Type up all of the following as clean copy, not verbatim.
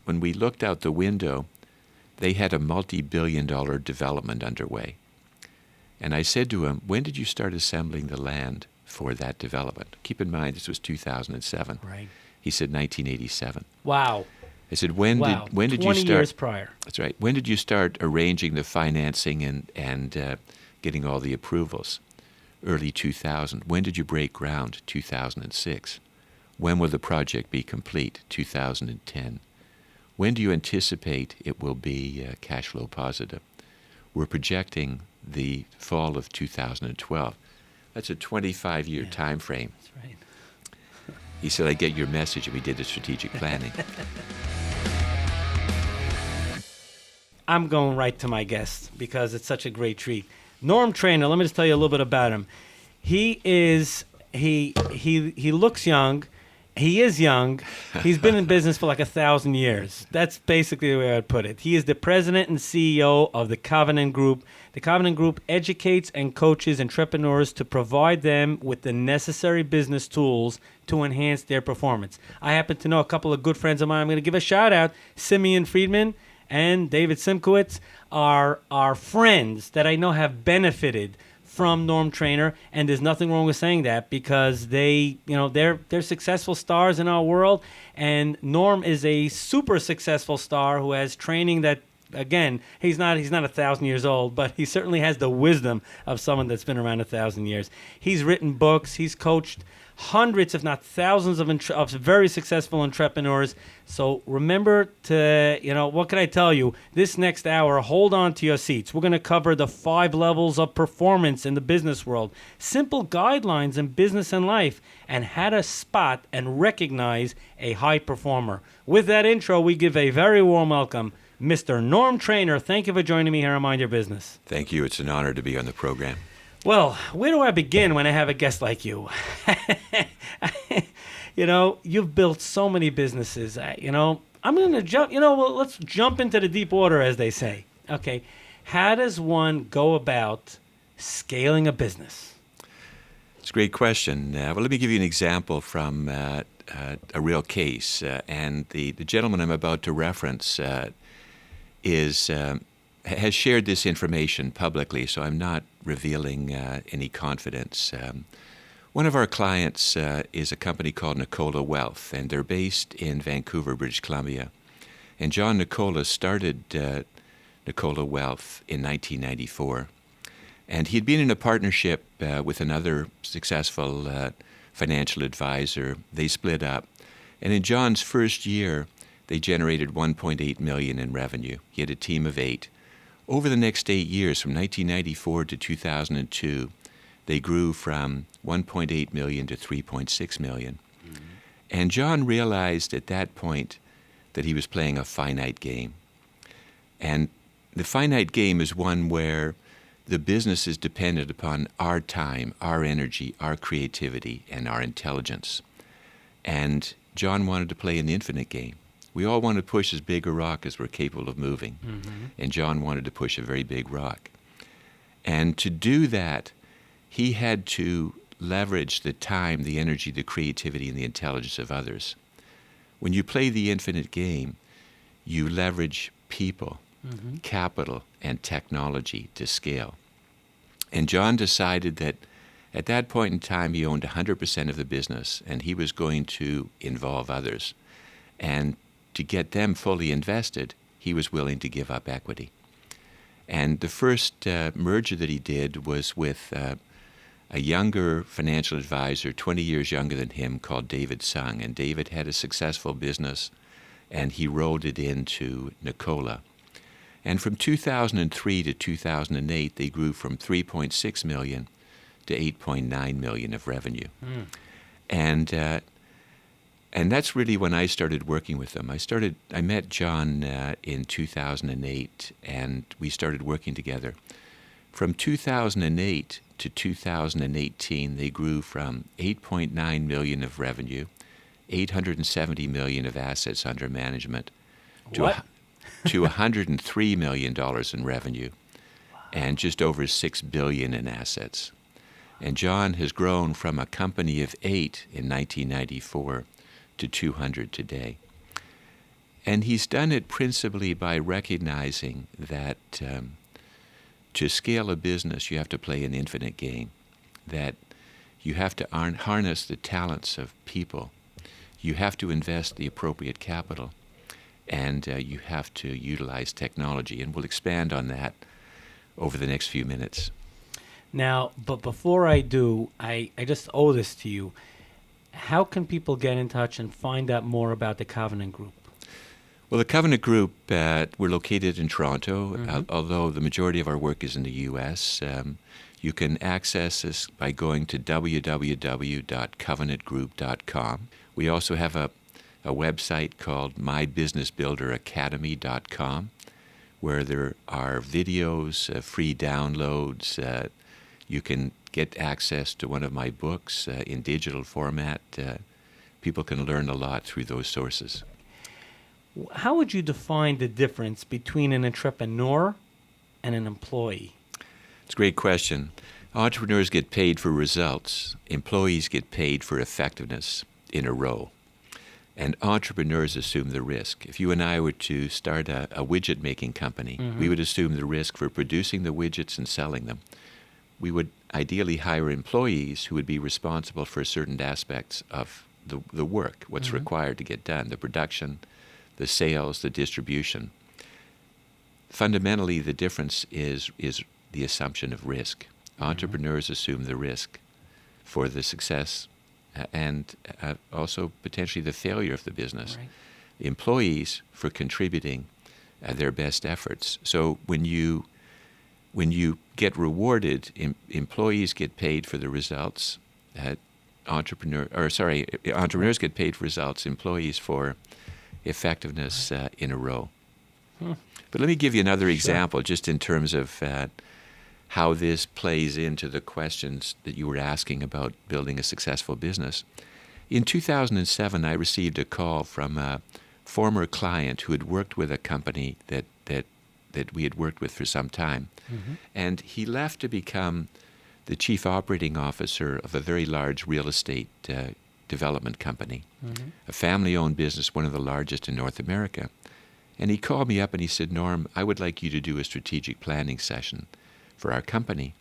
when we looked out the window, they had a multi-billion-dollar development underway. And I said to him, when did you start assembling the land for that development? Keep in mind, this was 2007. Right. He said 1987. Wow. I said, when did you 20 start? years prior. That's right. When did you start arranging the financing and getting all the approvals? Early 2000. When did you break ground? 2006. When will the project be complete? 2010. When do you anticipate it will be cash flow positive? We're projecting the fall of 2012. That's a 25-year time frame. That's right. He said, I get your message, and we did the strategic planning. I'm going right to my guest because it's such a great treat. Norm Trainor, let me just tell you a little bit about him. He looks young. He is young. He's been in business for like 1,000 years. That's basically the way I would put it. He is the president and CEO of the Covenant Group. The Covenant Group educates and coaches entrepreneurs to provide them with the necessary business tools to enhance their performance. I happen to know a couple of good friends of mine. I'm going to give a shout out. Simeon Friedman and David Simkowitz are friends that I know have benefited from Norm Trainor, and there's nothing wrong with saying that because they're successful stars in our world, and Norm is a super successful star who has training that, again, he's not 1,000 years old, but he certainly has the wisdom of someone that's been around 1,000 years. He's written books, he's coached hundreds, if not thousands, of very successful entrepreneurs. So remember to, what can I tell you? This next hour, hold on to your seats. We're going to cover the 5 levels of performance in the business world, simple guidelines in business and life, and how to spot and recognize a high performer. With that intro, we give a very warm welcome, Mr. Norm Trainor. Thank you for joining me here on Mind Your Business. Thank you. It's an honor to be on the program. Well, where do I begin when I have a guest like you? You've built so many businesses. I'm going to jump, let's jump into the deep water, as they say. Okay. How does one go about scaling a business? It's a great question. Well, let me give you an example from a real case. And the gentleman I'm about to reference has shared this information publicly, so I'm not revealing any confidence. One of our clients is a company called Nicola Wealth, and they're based in Vancouver, British Columbia. And John Nicola started Nicola Wealth in 1994. And he'd been in a partnership with another successful financial advisor. They split up. And in John's first year, they generated $1.8 million in revenue. He had a team of 8. Over the next 8 years, from 1994 to 2002, they grew from $1.8 million to $3.6 million. Mm-hmm. And John realized at that point that he was playing a finite game. And the finite game is one where the business is dependent upon our time, our energy, our creativity, and our intelligence. And John wanted to play an infinite game. We all want to push as big a rock as we're capable of moving. Mm-hmm. And John wanted to push a very big rock. And to do that, he had to leverage the time, the energy, the creativity, and the intelligence of others. When you play the infinite game, you leverage people, mm-hmm. capital, and technology to scale. And John decided that at that point in time, he owned 100% of the business, and he was going to involve others. And to get them fully invested, he was willing to give up equity. And the first merger that he did was with a younger financial advisor, 20 years younger than him, called David Sung. And David had a successful business, and he rolled it into Nicola. And from 2003 to 2008, they grew from $3.6 million to $8.9 million of revenue. Mm. And that's really when I started working with them. I met John in 2008, and we started working together. From 2008 to 2018, they grew from $8.9 million of revenue, $870 million of assets under management, to $103 million in revenue, and just over $6 billion in assets. And John has grown from a company of 8 in 1994 to 200 today. And he's done it principally by recognizing that to scale a business, you have to play an infinite game, that you have to harness the talents of people. You have to invest the appropriate capital, and you have to utilize technology. And we'll expand on that over the next few minutes. Now, but before I do, I just owe this to you. How can people get in touch and find out more about the Covenant Group? Well, the Covenant Group, we're located in Toronto, although the majority of our work is in the U.S. You can access us by going to www.covenantgroup.com. We also have a website called mybusinessbuilderacademy.com, where there are videos, free downloads. You can get access to one of my books in digital format. People can learn a lot through those sources. How would you define the difference between an entrepreneur and an employee? It's a great question. Entrepreneurs get paid for results. Employees get paid for effectiveness in a row. And entrepreneurs assume the risk. If you and I were to start a widget-making company, we would assume the risk for producing the widgets and selling them. We would ideally hire employees who would be responsible for certain aspects of the work, what's required to get done, the production, the sales, the distribution. Fundamentally, the difference is the assumption of risk. Entrepreneurs assume the risk for the success and also potentially the failure of the business. Right. Employees for contributing their best efforts. So when you get rewarded, employees get paid for the results. Entrepreneurs get paid for results. Employees for effectiveness in a row. But let me give you another example, just in terms of how this plays into the questions that you were asking about building a successful business. In 2007, I received a call from a former client who had worked with a company that we had worked with for some time. And he left to become the chief operating officer of a very large real estate development company, a family-owned business, one of the largest in North America. And he called me up and he said, "Norm, I would like you to do a strategic planning session for our company."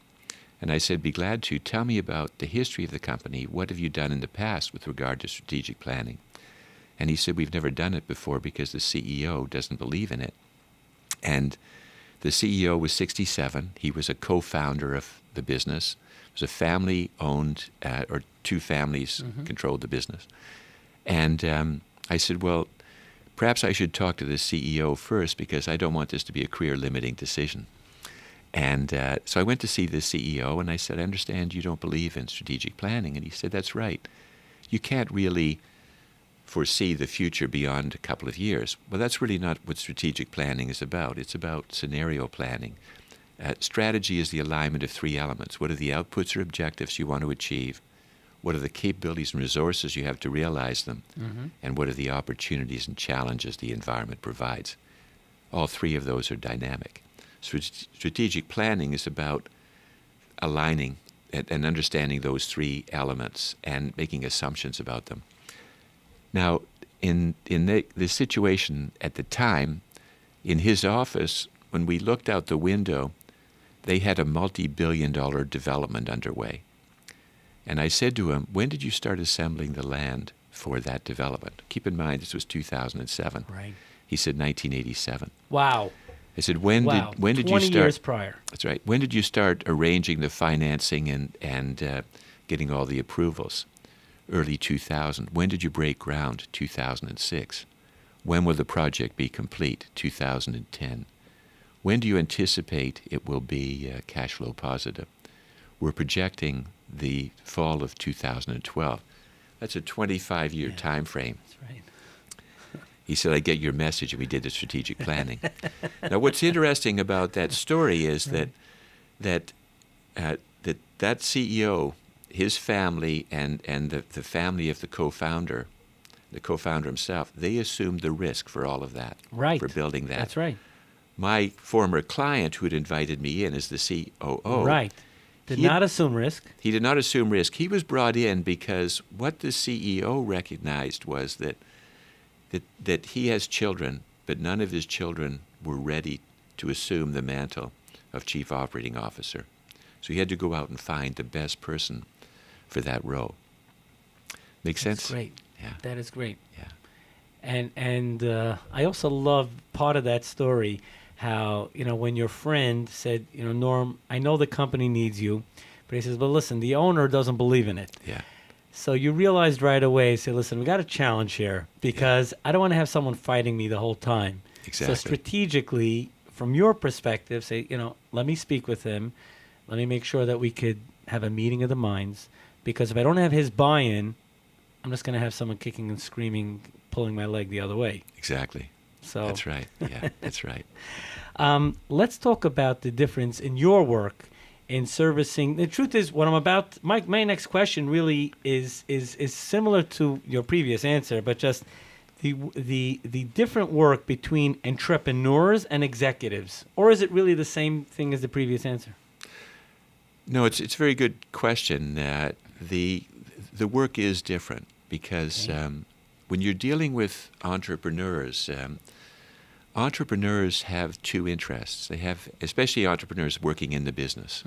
And I said, "Be glad to. Tell me about the history of the company. What have you done in the past with regard to strategic planning?" And he said, "We've never done it before because the CEO doesn't believe in it." And the CEO was 67. He was a co-founder of the business. It was a family-owned, or two families controlled the business. And I said, "Well, perhaps I should talk to the CEO first because I don't want this to be a career-limiting decision." And so I went to see the CEO and I said, "I understand you don't believe in strategic planning." And he said, "That's right. You can't really foresee the future beyond a couple of years." Well, that's really not what strategic planning is about. It's about scenario planning. Strategy is the alignment of three elements. What are the outputs or objectives you want to achieve? What are the capabilities and resources you have to realize them? And what are the opportunities and challenges the environment provides? All three of those are dynamic. Strategic planning is about aligning and understanding those three elements and making assumptions about them. Now, in the situation at the time, in his office, when we looked out the window, they had a multi-billion-dollar development underway. And I said to him, "When did you start assembling the land for that development?" Keep in mind, this was 2007. Right. He said 1987. Wow. I said, when did you 20 start? years prior. That's right. When did you start arranging the financing and getting all the approvals? Early 2000. When did you break ground? 2006. When will the project be complete? 2010. When do you anticipate it will be cash flow positive? We're projecting the fall of 2012. That's a 25-year time frame. That's right. He said, "I get your message," and we did the strategic planning. Now, what's interesting about that story is that CEO, his family, and the family of the co-founder himself, they assumed the risk for all of that, Right. for building that. That's right. My former client, who had invited me in as the COO, Right. Did not assume risk. He did not assume risk. He was brought in because what the CEO recognized was that that he has children, but none of his children were ready to assume the mantle of chief operating officer. So he had to go out and find the best person for that role. Make sense? That's great. Yeah. That is great. Yeah. And I also love part of that story, how, when your friend said, Norm, I know the company needs you, but he says, but listen, the owner doesn't believe in it. Yeah. So you realized right away, say, listen, we got a challenge here because I don't want to have someone fighting me the whole time. Exactly. So strategically, from your perspective, say, let me speak with him. Let me make sure that we could have a meeting of the minds, because if I don't have his buy-in, I'm just going to have someone kicking and screaming, pulling my leg the other way. Exactly. So that's right. Yeah, that's right. Let's talk about the difference in your work in servicing. The truth is, what I'm about, my next question really is similar to your previous answer, but just the different work between entrepreneurs and executives, or is it really the same thing as the previous answer? No, it's a very good question. The work is different because when you're dealing with entrepreneurs, entrepreneurs have two interests. They have, especially entrepreneurs working in the business,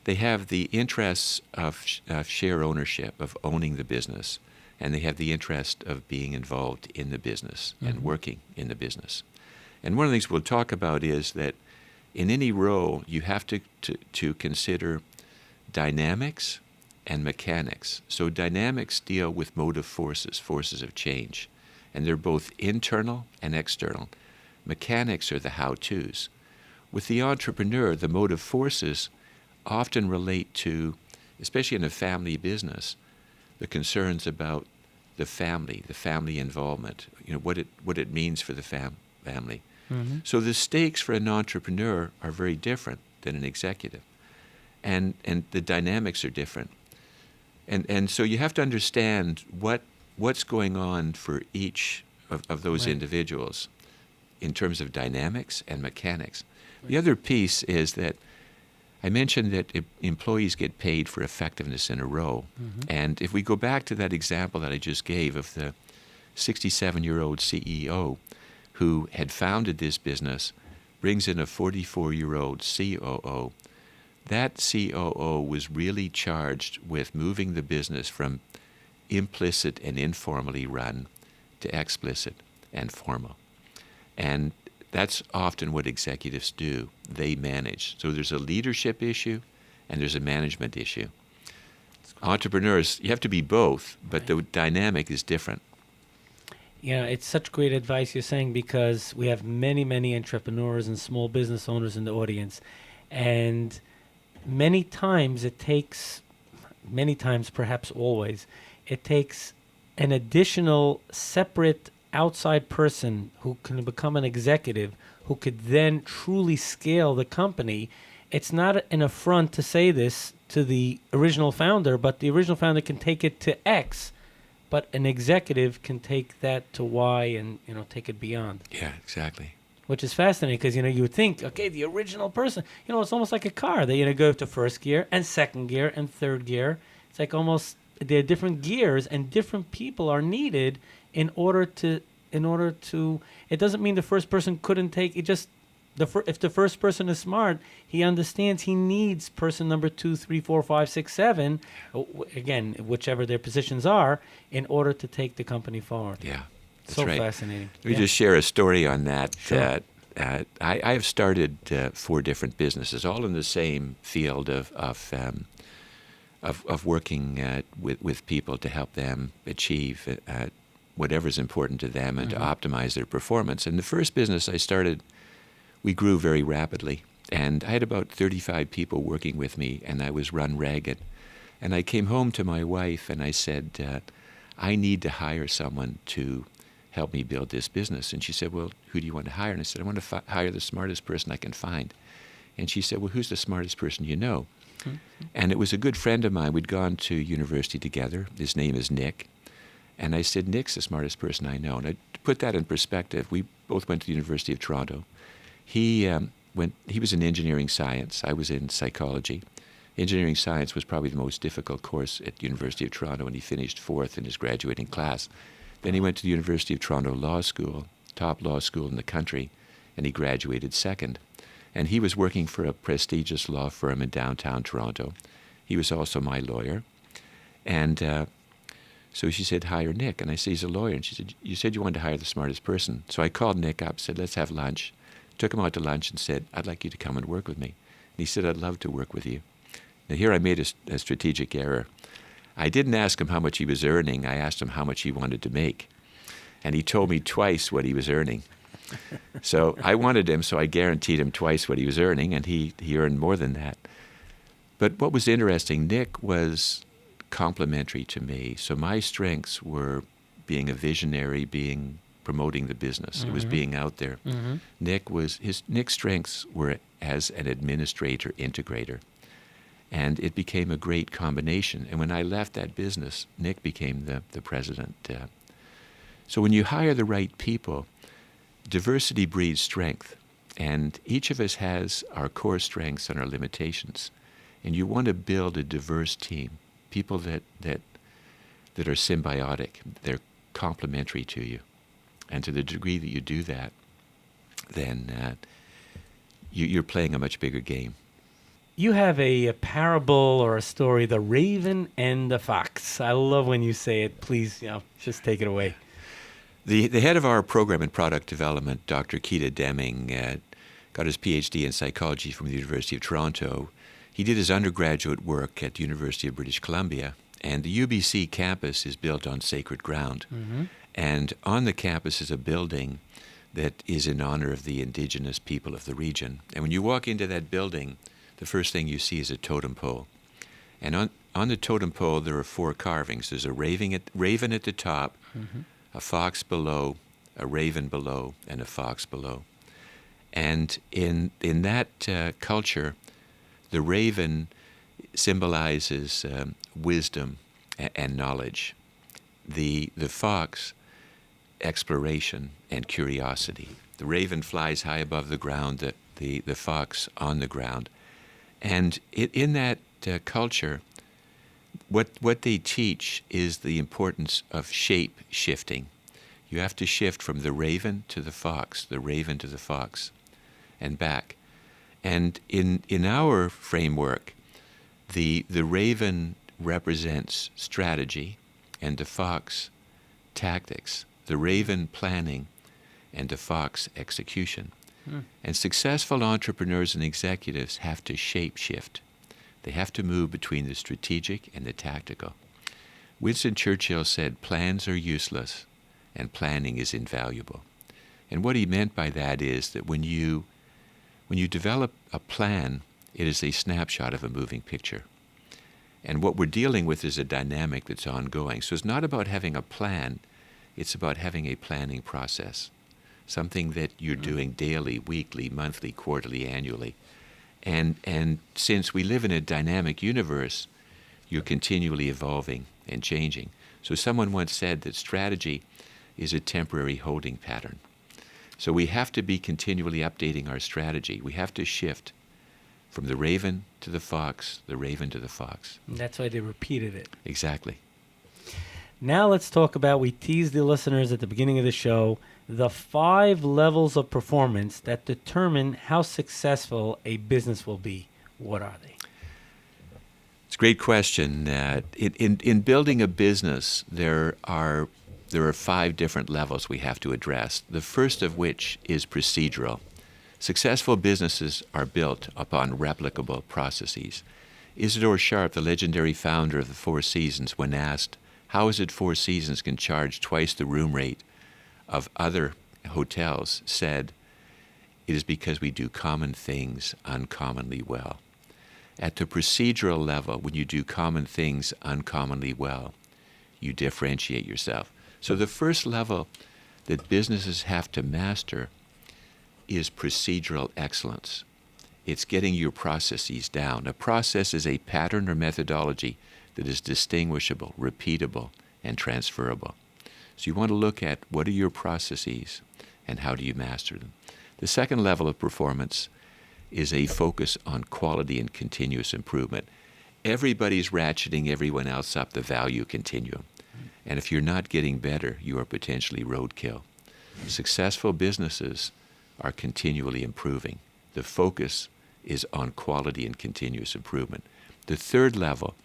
they have the interests of share ownership, of owning the business, and they have the interest of being involved in the business and working in the business. And one of the things we'll talk about is that in any role, you have to consider dynamics and mechanics. So dynamics deal with motive forces of change, and they're both internal and external. Mechanics are the how-tos. With the entrepreneur, the motive forces often relate to, especially in a family business, the concerns about the family involvement, what it means for the family. So the stakes for an entrepreneur are very different than an executive, and the dynamics are different. And so you have to understand what's going on for each of those individuals in terms of dynamics and mechanics. The other piece is that I mentioned that employees get paid for effectiveness in a role. And if we go back to that example that I just gave of the 67-year-old CEO who had founded this business, brings in a 44-year-old COO, that COO was really charged with moving the business from implicit and informally run to explicit and formal. And that's often what executives do. They manage. So there's a leadership issue and there's a management issue. Entrepreneurs, you have to be both, but the dynamic is different. It's such great advice you're saying, because we have many, many entrepreneurs and small business owners in the audience. And many times, perhaps always, it takes an additional separate outside person who can become an executive, who could then truly scale the company. It's not an affront to say this to the original founder, but the original founder can take it to X, but an executive can take that to Y and take it beyond. Yeah, exactly. Which is fascinating, because you would think, okay, the original person, it's almost like a car. They go to first gear and second gear and third gear. It's like almost there are different gears, and different people are needed in order to. It doesn't mean the first person couldn't take it. Just if the first person is smart, he understands he needs person number 2, 3, 4, 5, 6, 7, again, whichever their positions are, in order to take the company forward. Yeah. That's so right. Fascinating. Let me just share a story on that. Sure. I have started 4 different businesses, all in the same field of working with people to help them achieve whatever's important to them and to optimize their performance. And the first business I started, we grew very rapidly. And I had about 35 people working with me, and I was run ragged. And I came home to my wife and I said, I need to hire someone to help me build this business. And she said, well, who do you want to hire? And I said, I want to hire the smartest person I can find. And she said, well, who's the smartest person you know? And it was a good friend of mine. We'd gone to university together. His name is Nick. And I said, Nick's the smartest person I know. And to put that in perspective, we both went to the University of Toronto. He was in engineering science. I was in psychology. Engineering science was probably the most difficult course at the University of Toronto, and he finished 4th in his graduating class. Then he went to the University of Toronto Law School, top law school in the country, and he graduated second. And he was working for a prestigious law firm in downtown Toronto. He was also my lawyer. And so she said, hire Nick. And I said, he's a lawyer. And she said, you said you wanted to hire the smartest person. So I called Nick up, said, let's have lunch. Took him out to lunch and said, I'd like you to come and work with me. And he said, I'd love to work with you. Now here I made a strategic error. I didn't ask him how much he was earning. I asked him how much he wanted to make. And he told me twice what he was earning. So I wanted him, so I guaranteed him twice what he was earning, and he earned more than that. But what was interesting, Nick was complementary to me. So my strengths were being a visionary, promoting the business. It was being out there. Nick's strengths were as an administrator, integrator. And it became a great combination. And when I left that business, Nick became the president. So when you hire the right people, diversity breeds strength. And each of us has our core strengths and our limitations. And you want to build a diverse team, people that are symbiotic, they're complementary to you. And to the degree that you do that, then you're playing a much bigger game. You have a parable or a story, the raven and the fox. I love when you say it. Please, just take it away. The head of our program in product development, Dr. Keita Deming, got his PhD in psychology from the University of Toronto. He did his undergraduate work at the University of British Columbia, and the UBC campus is built on sacred ground. And on the campus is a building that is in honor of the indigenous people of the region. And when you walk into that building, the first thing you see is a totem pole. And on the totem pole, there are 4 carvings. There's a raven at the top, a fox below, a raven below, and a fox below. And in that culture, the raven symbolizes wisdom and knowledge. The fox, exploration and curiosity. The raven flies high above the ground, the fox on the ground. And in that culture, what they teach is the importance of shape shifting. You have to shift from the raven to the fox and back. And in our framework, the raven represents strategy and the fox tactics. The raven planning and the fox execution. And successful entrepreneurs and executives have to shape shift. They have to move between the strategic and the tactical. Winston Churchill said, plans are useless and planning is invaluable. And what he meant by that is that when you develop a plan, it is a snapshot of a moving picture. And what we're dealing with is a dynamic that's ongoing. So it's not about having a plan, it's about having a planning process. Something that you're doing daily, weekly, monthly, quarterly, annually. And since we live in a dynamic universe, you're continually evolving and changing. So someone once said that strategy is a temporary holding pattern. So we have to be continually updating our strategy. We have to shift from the raven to the fox, the raven to the fox. And that's why they repeated it. Exactly. Now let's talk about, we teased the listeners at the beginning of the show, the 5 levels of performance that determine how successful a business will be. What are they? It's a great question. In building a business, there are 5 different levels we have to address, the first of which is procedural. Successful businesses are built upon replicable processes. Isidore Sharp, the legendary founder of the Four Seasons, when asked, how is it Four Seasons can charge twice the room rate of other hotels, said, it is because we do common things uncommonly well. At the procedural level, when you do common things uncommonly well, you differentiate yourself. So the first level that businesses have to master is procedural excellence. It's getting your processes down. A process is a pattern or methodology that is distinguishable, repeatable, and transferable. So you want to look at what are your processes and how do you master them. The second level of performance is a focus on quality and continuous improvement. Everybody's ratcheting everyone else up the value continuum. And if you're not getting better, you are potentially roadkill. Successful businesses are continually improving. The focus is on quality and continuous improvement. The third level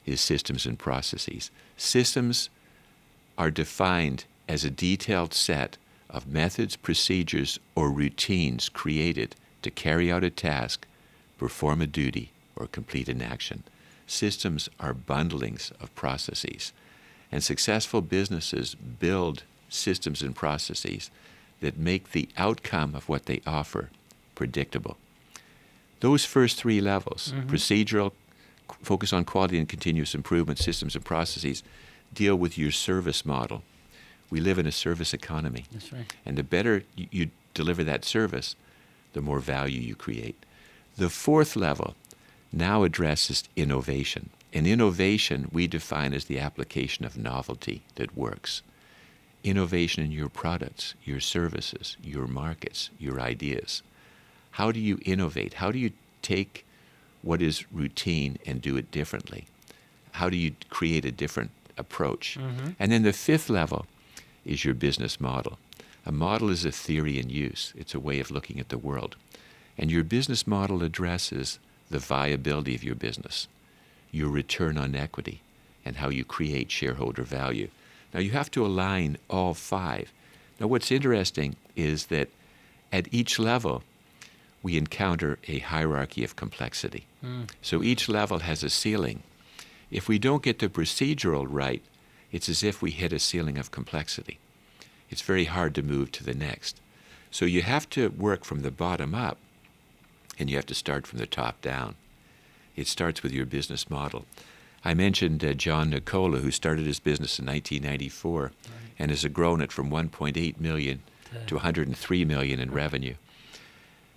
is systems and processes. Systems are defined as a detailed set of methods, procedures, or routines created to carry out a task, perform a duty, or complete an action. Systems are bundlings of processes. And successful businesses build systems and processes that make the outcome of what they offer predictable. Those first three levels, procedural, focus on quality and continuous improvement, systems and processes, deal with your service model. We live in a service economy. That's right. And the better you deliver that service, the more value you create. The fourth level now addresses innovation. And innovation we define as the application of novelty that works. Innovation in your products, your services, your markets, your ideas. How do you innovate? How do you take what is routine and do it differently? How do you create a different approach? And then the fifth level is your business model. A model is a theory in use. It's a way of looking at the world. And your business model addresses the viability of your business, your return on equity, and how you create shareholder value. Now, you have to align all five. Now, what's interesting is that at each level, we encounter a hierarchy of complexity. So each level has a ceiling. If we don't get the procedural right, it's as if we hit a ceiling of complexity. It's very hard to move to the next. So you have to work from the bottom up, and you have to start from the top down. It starts with your business model. I mentioned John Nicola, who started his business in 1994 and has grown it from 1.8 million to 103 million in revenue,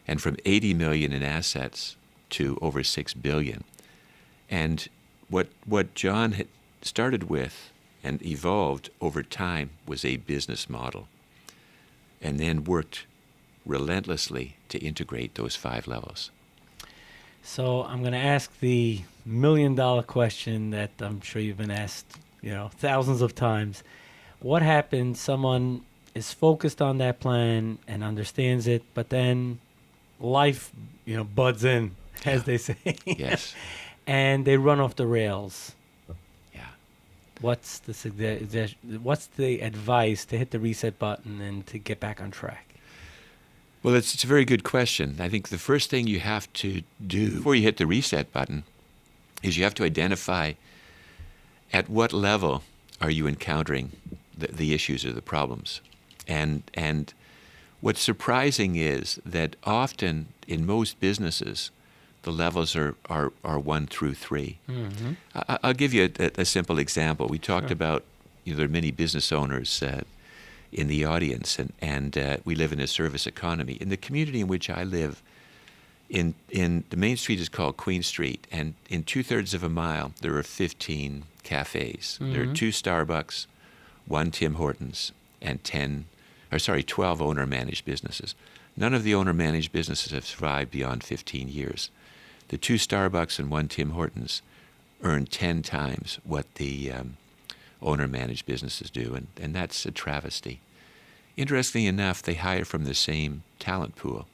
and from 80 million in assets to over 6 billion. And what John had started with and evolved over time was a business model, and then worked relentlessly to integrate those five levels. So I'm going to ask the million-dollar question that I'm sure you've been asked, thousands of times. What happens? Someone is focused on that plan and understands it, but then life, buds in, as they say. Yes. And they run off the rails. Yeah. What's the advice to hit the reset button and to get back on track? Well, it's a very good question. I think the first thing you have to do before you hit the reset button is you have to identify at what level are you encountering the issues or the problems. And what's surprising is that often in most businesses, the levels are 1 through 3. I'll give you a simple example. We talked about, there are many business owners in the audience, and we live in a service economy. In the community in which I live, in the main street is called Queen Street, and in 2/3 of a mile there are 15 cafes. There are 2 Starbucks, 1 Tim Hortons, and 12 owner-managed businesses. None of the owner-managed businesses have survived beyond 15 years. The 2 Starbucks and 1 Tim Hortons earn 10 times what the owner-managed businesses do, and that's a travesty. Interestingly enough, they hire from the same talent pool.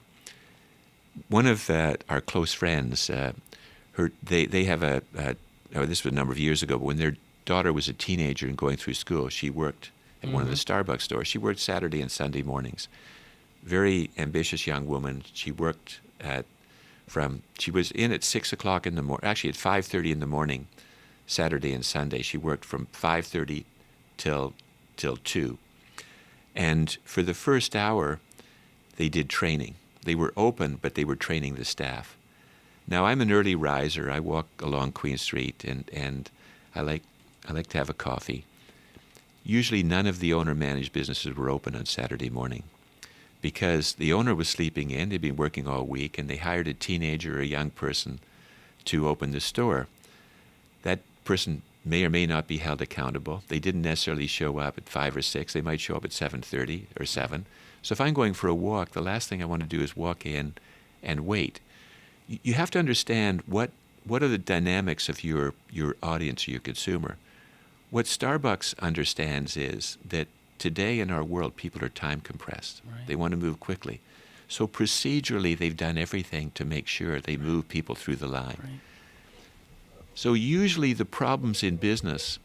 One of our close friends, they have this was a number of years ago, but when their daughter was a teenager and going through school, she worked at one of the Starbucks stores. She worked Saturday and Sunday mornings. Very ambitious young woman. She worked she was in at 6 o'clock in the morning, actually at 5:30 in the morning, Saturday and Sunday. She worked from 5:30 till 2. And for the first hour, they did training. They were open, but they were training the staff. Now, I'm an early riser. I walk along Queen Street, and I like to have a coffee. Usually none of the owner-managed businesses were open on Saturday morning because the owner was sleeping in. They'd been working all week, and they hired a teenager or a young person to open the store. That person may or may not be held accountable. They didn't necessarily show up at 5 or 6. They might show up at 7:30 or 7. So if I'm going for a walk, the last thing I want to do is walk in and wait. You have to understand what are the dynamics of your audience or your consumer. What Starbucks understands is that today in our world, people are time compressed. Right. They want to move quickly. So procedurally, they've done everything to make sure they move people through the line. Right. So usually the problems in business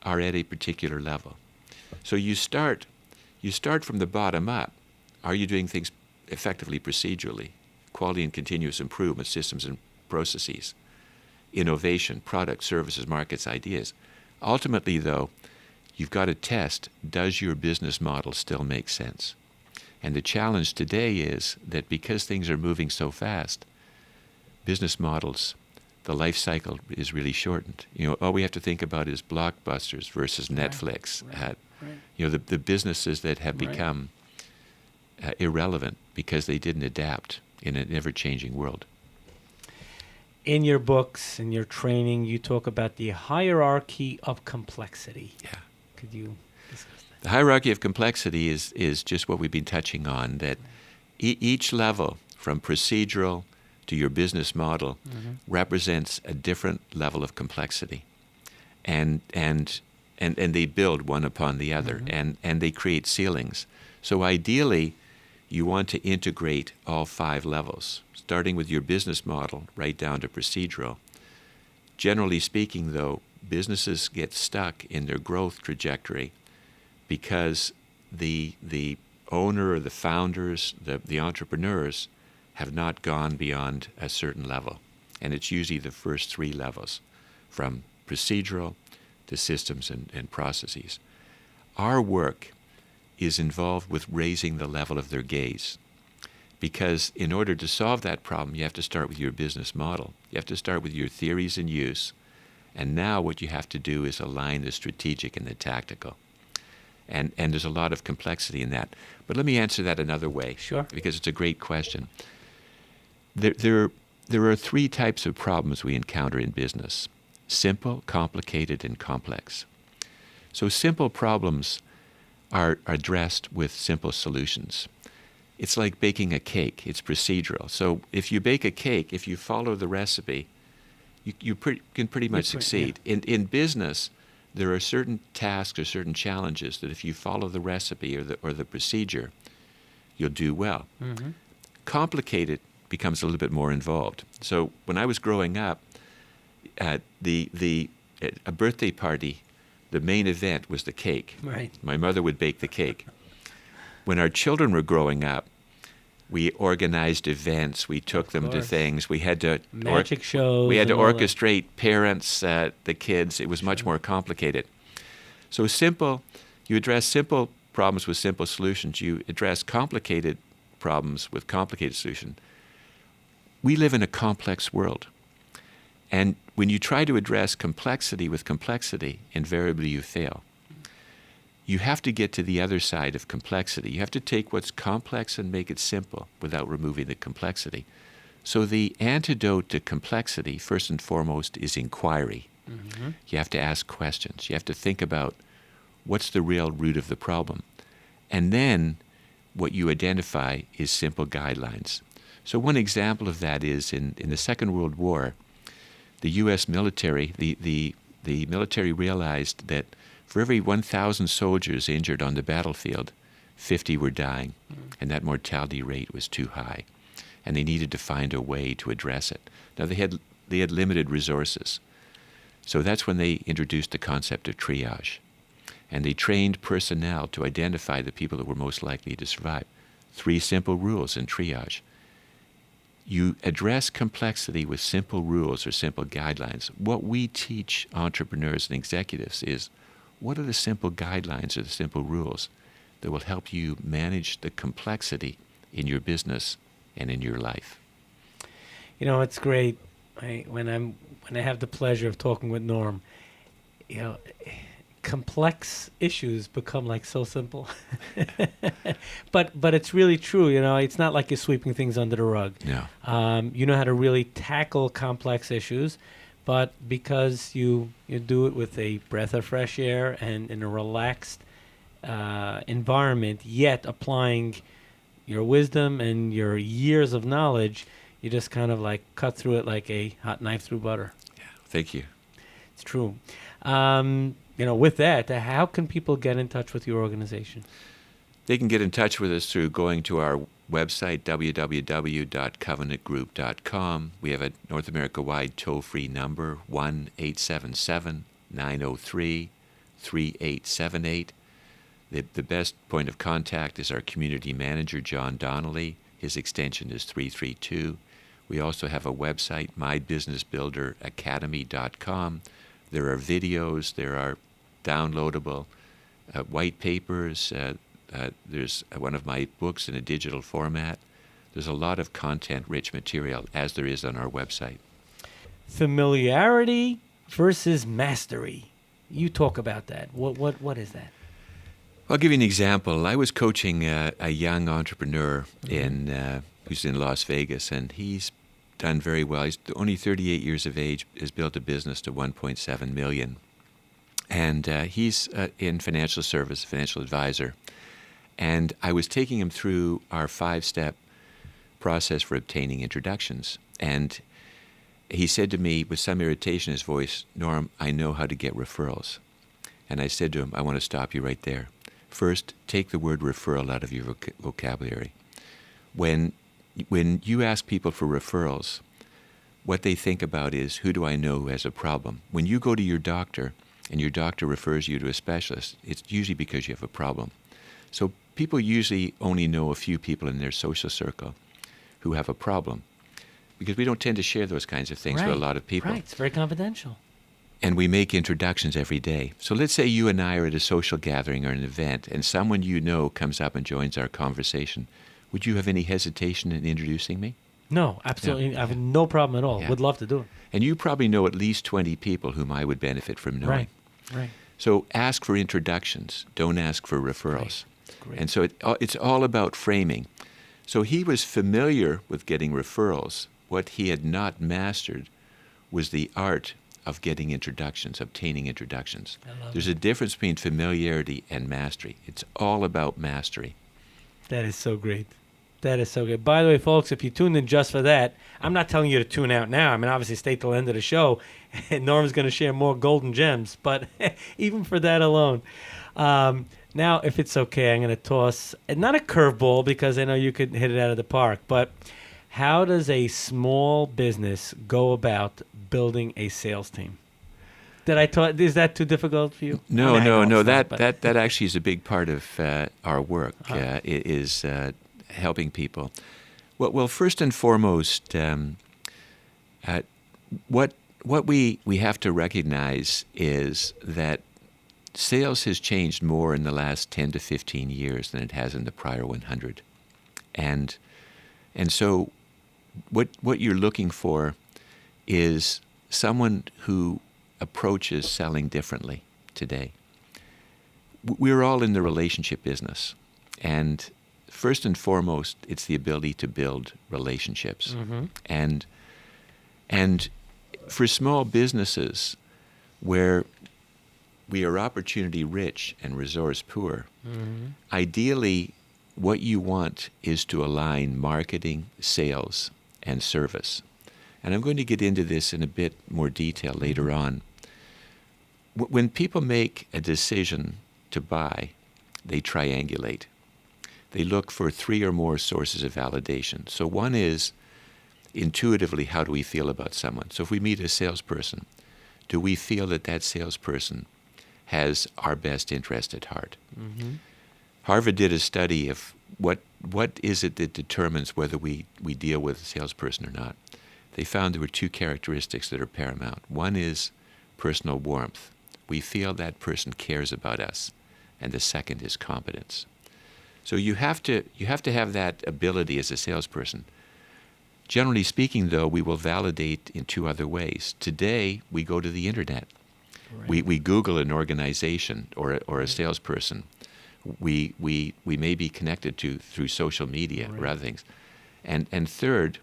are at a particular level. So you start from the bottom up. Are you doing things effectively procedurally? Quality and continuous improvement, systems and processes, innovation, products, services, markets, ideas. Ultimately, though, you've got to test, does your business model still make sense? And the challenge today is that because things are moving so fast, business models, the life cycle is really shortened. All we have to think about is blockbusters versus Netflix. Right. The businesses that have become irrelevant because they didn't adapt in an ever-changing world. In your books, in your training, you talk about the hierarchy of complexity. Yeah. Could you discuss that? The hierarchy of complexity is just what we've been touching on, that each level, from procedural to your business model, represents a different level of complexity. And they build one upon the other, and they create ceilings. So ideally, you want to integrate all 5 levels, starting with your business model right down to procedural. Generally speaking, though, businesses get stuck in their growth trajectory because the owner or the founders, the entrepreneurs, have not gone beyond a certain level. And it's usually the first 3 levels, from procedural to systems and processes. Our work is involved with raising the level of their gaze. Because in order to solve that problem, you have to start with your business model. You have to start with your theories in use. And now what you have to do is align the strategic and the tactical. And there's a lot of complexity in that. But let me answer that another way. Sure. Because it's a great question. There are 3 types of problems we encounter in business: simple, complicated, and complex. So simple problems are addressed with simple solutions. It's like baking a cake. It's procedural. So if you bake a cake, if you follow the recipe, you can pretty much succeed. Yeah. In business, there are certain tasks or certain challenges that if you follow the recipe or the procedure, you'll do well. Complicated becomes a little bit more involved. So when I was growing up, a birthday party, the main event was the cake. Right. My mother would bake the cake. When our children were growing up, we organized events. We took them to things. We had to magic shows. We had to orchestrate parents, the kids. It was much more complicated. So simple, you address simple problems with simple solutions. You address complicated problems with complicated solutions. We live in a complex world. And when you try to address complexity with complexity, invariably you fail. You have to get to the other side of complexity. You have to take what's complex and make it simple without removing the complexity. So the antidote to complexity, first and foremost, is inquiry. You have to ask questions. You have to think about what's the real root of the problem. And then what you identify is simple guidelines. So one example of that is in the Second World War, the U.S. military, the military realized that for every 1,000 soldiers injured on the battlefield, 50 were dying, and that mortality rate was too high, and they needed to find a way to address it. Now they had limited resources, so that's when they introduced the concept of triage, and they trained personnel to identify the people that were most likely to survive. 3 simple rules in triage. You address complexity with simple rules or simple guidelines. What we teach entrepreneurs and executives is, what are the simple guidelines or the simple rules that will help you manage the complexity in your business and in your life? It's great. When I have the pleasure of talking with Norm, complex issues become like so simple. but it's really true. It's not like you're sweeping things under the rug. No. You know how to really tackle complex issues, but because you do it with a breath of fresh air and in a relaxed environment, yet applying your wisdom and your years of knowledge, you just kind of like cut through it like a hot knife through butter. Yeah. Thank you. It's true. with that, how can people get in touch with your organization? They can get in touch with us through going to our website, www.covenantgroup.com. We have a North America-wide toll-free number, 1-877-903-3878. The best point of contact is our community manager, John Donnelly. His extension is 332. We also have a website, mybusinessbuilderacademy.com. There are videos, there are downloadable white papers. There's one of my books in a digital format. There's a lot of content-rich material, as there is on our website. Familiarity versus mastery. You talk about that. What is that? I'll give you an example. I was coaching a young entrepreneur who's in Las Vegas, and he's done very well. He's only 38 years of age, has built a business to 1.7 million. And he's in financial service, financial advisor. And I was taking him through our 5-step process for obtaining introductions. And he said to me with some irritation in his voice, "Norm, I know how to get referrals." And I said to him, "I want to stop you right there. First, take the word referral out of your vocabulary. When you ask people for referrals, what they think about is, who do I know who has a problem? When you go to your doctor and your doctor refers you to a specialist, it's usually because you have a problem. So people usually only know a few people in their social circle who have a problem, because we don't tend to share those kinds of things with a lot of people. Right, it's very confidential. And we make introductions every day. So let's say you and I are at a social gathering or an event, and someone you know comes up and joins our conversation. Would you have any hesitation in introducing me? No, absolutely. Yeah. I have no problem at all. Yeah. Would love to do it. And you probably know at least 20 people whom I would benefit from knowing. Right. So ask for introductions. Don't ask for referrals. Great. And so it's all about framing. So he was familiar with getting referrals. What he had not mastered was the art of getting introductions, obtaining introductions. There's a difference between familiarity and mastery. It's all about mastery. That is so great. That is so good. By the way, folks, if you tuned in just for that, I'm not telling you to tune out now. I mean, obviously, stay till the end of the show, and Norm's going to share more golden gems. But even for that alone, now, if it's okay, I'm going to toss, not a curveball, because I know you could hit it out of the park, but how does a small business go about building a sales team? Is that too difficult for you? No. That actually is a big part of our work. Is helping people. Well, first and foremost, what we have to recognize is that sales has changed more in the last 10 to 15 years than it has in the prior 100, and so what you're looking for is someone who approaches selling differently today. We're all in the relationship business, and first and foremost, it's the ability to build relationships. Mm-hmm. And for small businesses where we are opportunity rich and resource poor, Mm-hmm. ideally what you want is to align marketing, sales, and service. And I'm going to get into this in a bit more detail later on. When people make a decision to buy, they triangulate. They look for 3 or more sources of validation. So one is, intuitively, how do we feel about someone? So if we meet a salesperson, do we feel that that salesperson has our best interest at heart? Mm-hmm. Harvard did a study of what is it that determines whether we deal with a salesperson or not. They found there were 2 characteristics that are paramount. One is personal warmth. We feel that person cares about us. And the second is competence. So you have to have that ability as a salesperson. Generally speaking, though, we will validate in 2 other ways. Today, we go to the internet. Right. We Google an organization or a salesperson. We may be connected to through social media or other things. And third,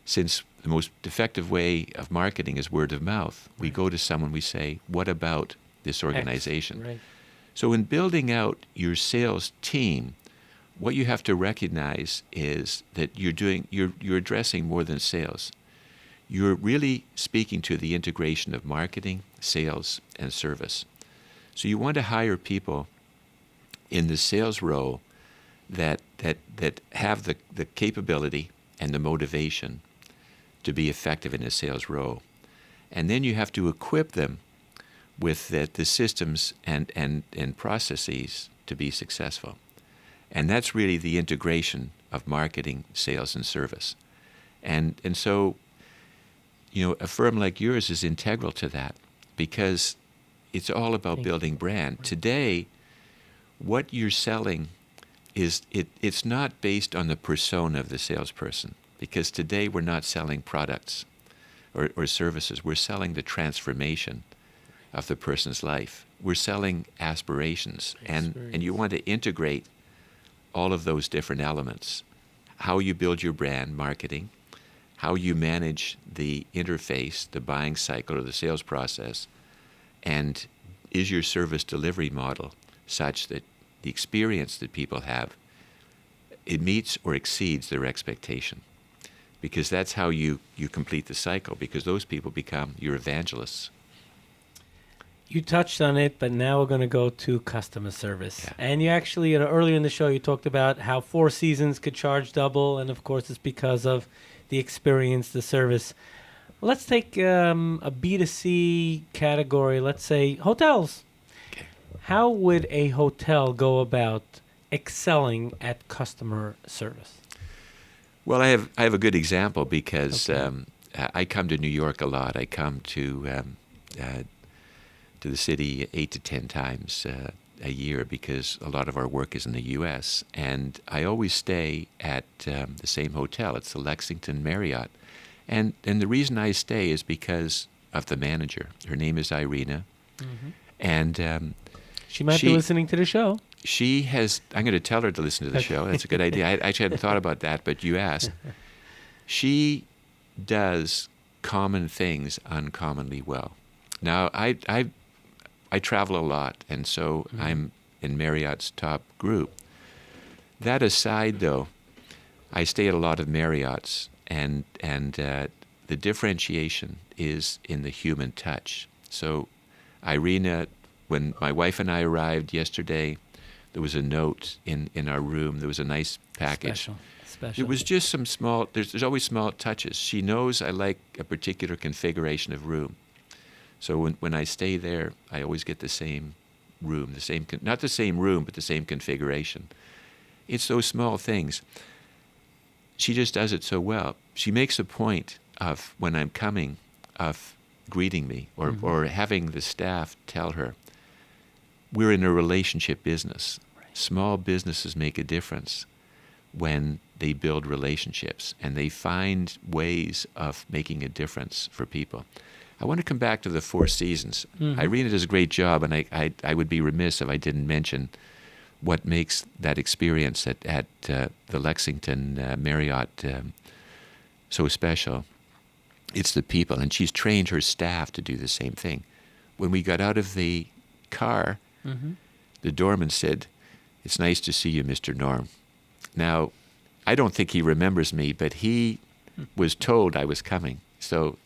since the most effective way of marketing is word of mouth, we go to someone, we say, what about this organization? Right. So in building out your sales team, what you have to recognize is that you're addressing more than sales. You're really speaking to the integration of marketing, sales, and service. So you want to hire people in the sales role that have the capability and the motivation to be effective in a sales role. And then you have to equip them with the systems and processes to be successful. And that's really the integration of marketing, sales, and service. And so, a firm like yours is integral to that because it's all about building brand. Today, what you're selling it's not based on the persona of the salesperson, because today we're not selling products or services. We're selling the transformation of the person's life. We're selling aspirations. And you want to integrate all of those different elements. How you build your brand, marketing, how you manage the interface, the buying cycle or the sales process, and is your service delivery model such that the experience that people have, it meets or exceeds their expectation. Because that's how you complete the cycle, because those people become your evangelists. You touched on it, but now we're going to go to customer service. Yeah. And you actually, earlier in the show, you talked about how Four Seasons could charge double, and of course it's because of the experience, the service. Let's take a B2C category, let's say hotels. Okay. How would a hotel go about excelling at customer service? Well, I have a good example because I come to New York a lot. I come to the city 8 to 10 times a year because a lot of our work is in the U.S. And I always stay at the same hotel. It's the Lexington Marriott. And the reason I stay is because of the manager. Her name is Irina. Mm-hmm. And she might be listening to the show. She has, I'm going to tell her to listen to the show. That's a good idea. I actually hadn't thought about that, but you asked. She does common things uncommonly well. Now, I travel a lot, and so I'm in Marriott's top group. That aside, though, I stay at a lot of Marriotts, and the differentiation is in the human touch. So Irina, when my wife and I arrived yesterday, there was a note in our room. There was a nice package. Special. It was just some small, there's always small touches. She knows I like a particular configuration of room. So when I stay there, I always get the same room, not the same room, but the same configuration. It's those small things. She just does it so well. She makes a point of, when I'm coming, of greeting me or having the staff tell her, we're in a relationship business. Right. Small businesses make a difference when they build relationships and they find ways of making a difference for people. I want to come back to the Four Seasons. Irina does a great job, and I would be remiss if I didn't mention what makes that experience at the Lexington Marriott so special. It's the people, and she's trained her staff to do the same thing. When we got out of the car, the doorman said, "It's nice to see you, Mr. Norm." Now, I don't think he remembers me, but he was told I was coming. So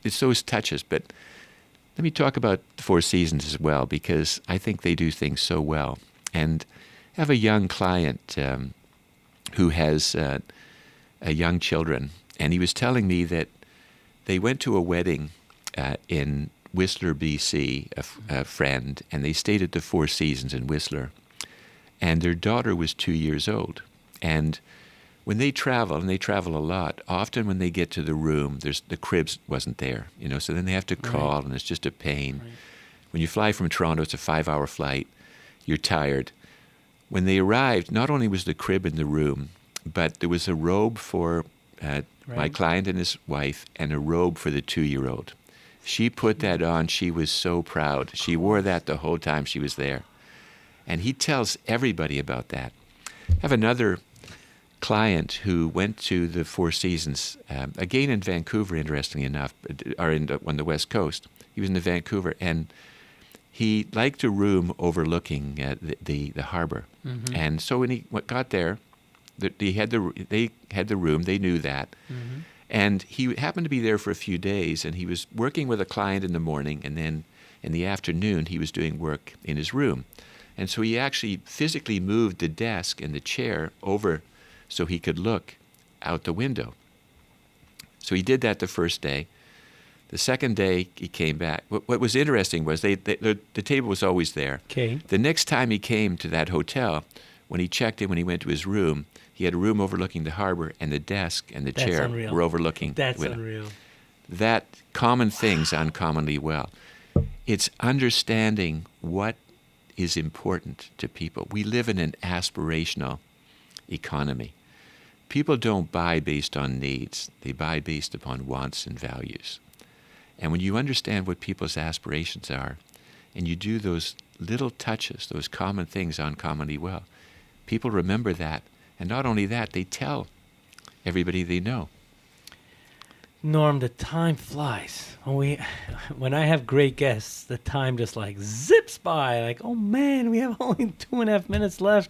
it's those touches. But let me talk about the Four Seasons as well, because I think they do things so well. And I have a young client who has young children, and he was telling me that they went to a wedding in Whistler, BC, a friend, and they stayed at the Four Seasons in Whistler. And their daughter was 2 years old. And when they travel, and they travel a lot, often when they get to the room, the cribs wasn't there, so then they have to call, and it's just a pain. Right. When you fly from Toronto, it's a 5-hour flight. You're tired. When they arrived, not only was the crib in the room, but there was a robe for my client and his wife, and a robe for the 2-year-old. She put that on. She was so proud. She wore that the whole time she was there. And he tells everybody about that. I have another client who went to the Four Seasons, again in Vancouver, interestingly enough, or on the West Coast. He was in Vancouver, and he liked a room overlooking the harbor. And so when he got there, they had the room. They knew that. And he happened to be there for a few days, and he was working with a client in the morning, and then In the afternoon, he was doing work in his room. And so he actually physically moved the desk and the chair over so he could look out the window. So he did that the first day. The second day, he came back. What was interesting was the table was always there. Okay. The next time he came to that hotel, when he checked in, when he went to his room, he had a room overlooking the harbor, and the desk and the chair were overlooking. That's unreal. That common things uncommonly well. It's understanding what is important to people. We live in an aspirational economy. People don't buy based on needs. They buy based upon wants and values. And when you understand what people's aspirations are, and you do those little touches, those common things uncommonly well, people remember that. And not only that, they tell everybody they know. Norm, the time flies. When I have great guests, the time just like zips by. Like, oh man, we have only 2.5 minutes left.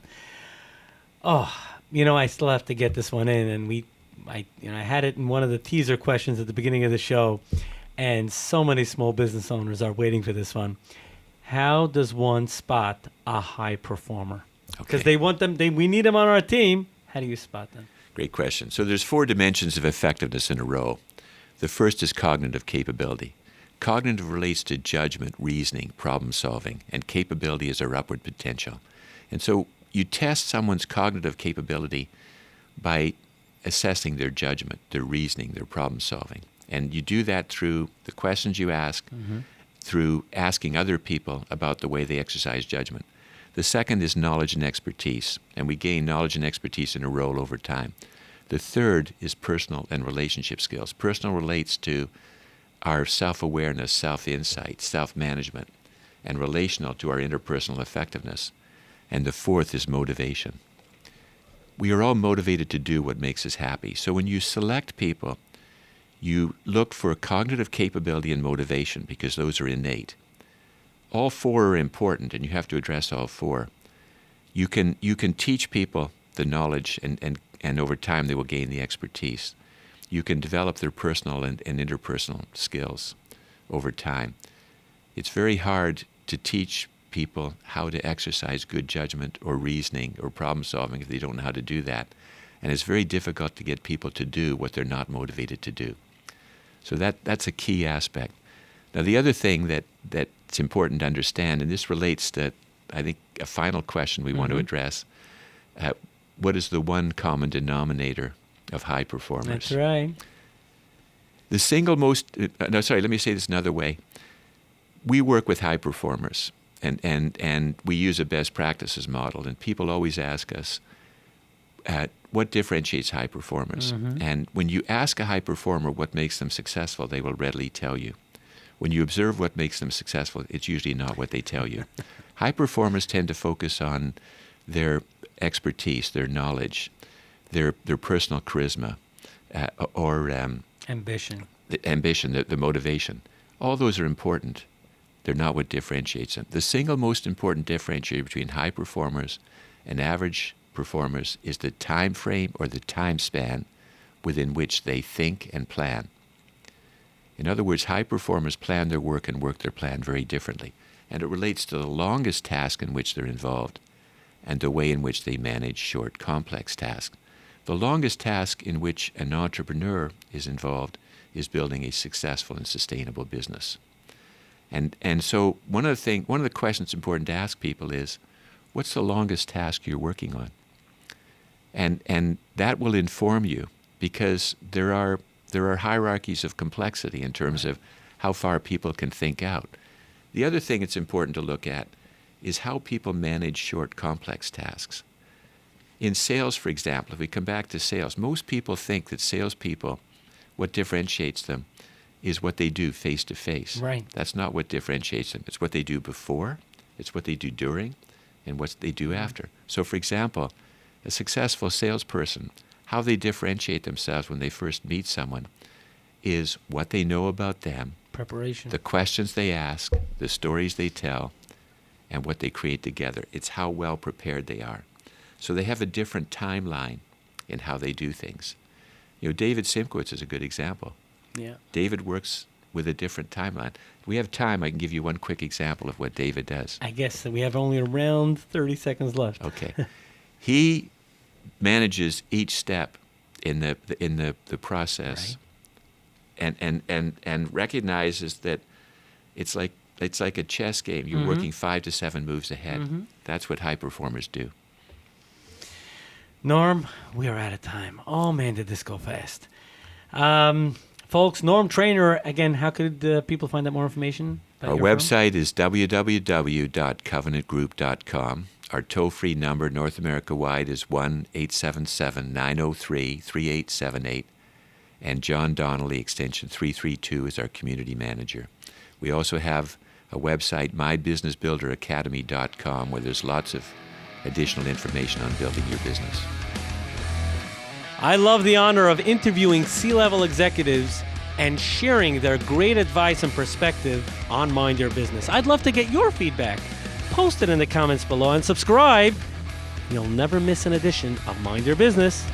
Oh, I still have to get this one in, and I had it in one of the teaser questions at the beginning of the show, and so many small business owners are waiting for this one. How does one spot a high performer? Because they want them. We need them on our team. How do you spot them? Great question. So there's 4 dimensions of effectiveness in a row. The first is cognitive capability. Cognitive relates to judgment, reasoning, problem solving, and capability is our upward potential. And so you test someone's cognitive capability by assessing their judgment, their reasoning, their problem solving. And you do that through the questions you ask, through asking other people about the way they exercise judgment. The second is knowledge and expertise, and we gain knowledge and expertise in a role over time. The third is personal and relationship skills. Personal relates to our self-awareness, self-insight, self-management, and relational to our interpersonal effectiveness. And the fourth is motivation. We are all motivated to do what makes us happy. So when you select people, you look for cognitive capability and motivation because those are innate. All 4 are important, and you have to address all 4. You can teach people the knowledge, and over time they will gain the expertise. You can develop their personal and interpersonal skills over time. It's very hard to teach people how to exercise good judgment or reasoning or problem solving if they don't know how to do that. And it's very difficult to get people to do what they're not motivated to do. So that's a key aspect. Now, the other thing that's important to understand, and this relates to, I think, a final question we want to address, what is the one common denominator of high performers? That's right. The single most, let me say this another way. We work with high performers, and we use a best practices model, and people always ask us, what differentiates high performers? And when you ask a high performer what makes them successful, they will readily tell you. When you observe what makes them successful, it's usually not what they tell you. High performers tend to focus on their expertise, their knowledge, their personal charisma, or ambition. The motivation. All those are important. They're not what differentiates them. The single most important differentiator between high performers and average performers is the time frame or the time span within which they think and plan. In other words, high performers plan their work and work their plan very differently. And it relates to the longest task in which they're involved and the way in which they manage short, complex tasks. The longest task in which an entrepreneur is involved is building a successful and sustainable business. And so one of the questions important to ask people is, what's the longest task you're working on? And that will inform you because there are hierarchies of complexity in terms of how far people can think out. The other thing it's important to look at is how people manage short, complex tasks. In sales, for example, if we come back to sales, most people think that salespeople, what differentiates them is what they do face-to-face. Right. That's not what differentiates them. It's what they do before, it's what they do during, and what they do after. So, for example, a successful salesperson, how they differentiate themselves when they first meet someone is what they know about them, preparation, the questions they ask, the stories they tell, and what they create together. It's how well prepared they are. So they have a different timeline in how they do things. David Simkowitz is a good example. Yeah. David works with a different timeline. We have time. I can give you one quick example of what David does. I guess we have only around 30 seconds left. Okay. He manages each step in the process, Right. and recognizes that it's like a chess game. You're working 5 to 7 moves ahead. That's what high performers do. Norm, we are out of time. Oh, man, did this go fast. Folks, Norm Trainor, again, how could people find out more information about Our your firm? website is www.covenantgroup.com. Our toll-free number, North America-wide, is 1-877-903-3878. And John Donnelly, extension 332, is our community manager. We also have a website, mybusinessbuilderacademy.com, where there's lots of additional information on building your business. I love the honor of interviewing C-level executives and sharing their great advice and perspective on Mind Your Business. I'd love to get your feedback. Post it in the comments below and subscribe. You'll never miss an edition of Mind Your Business.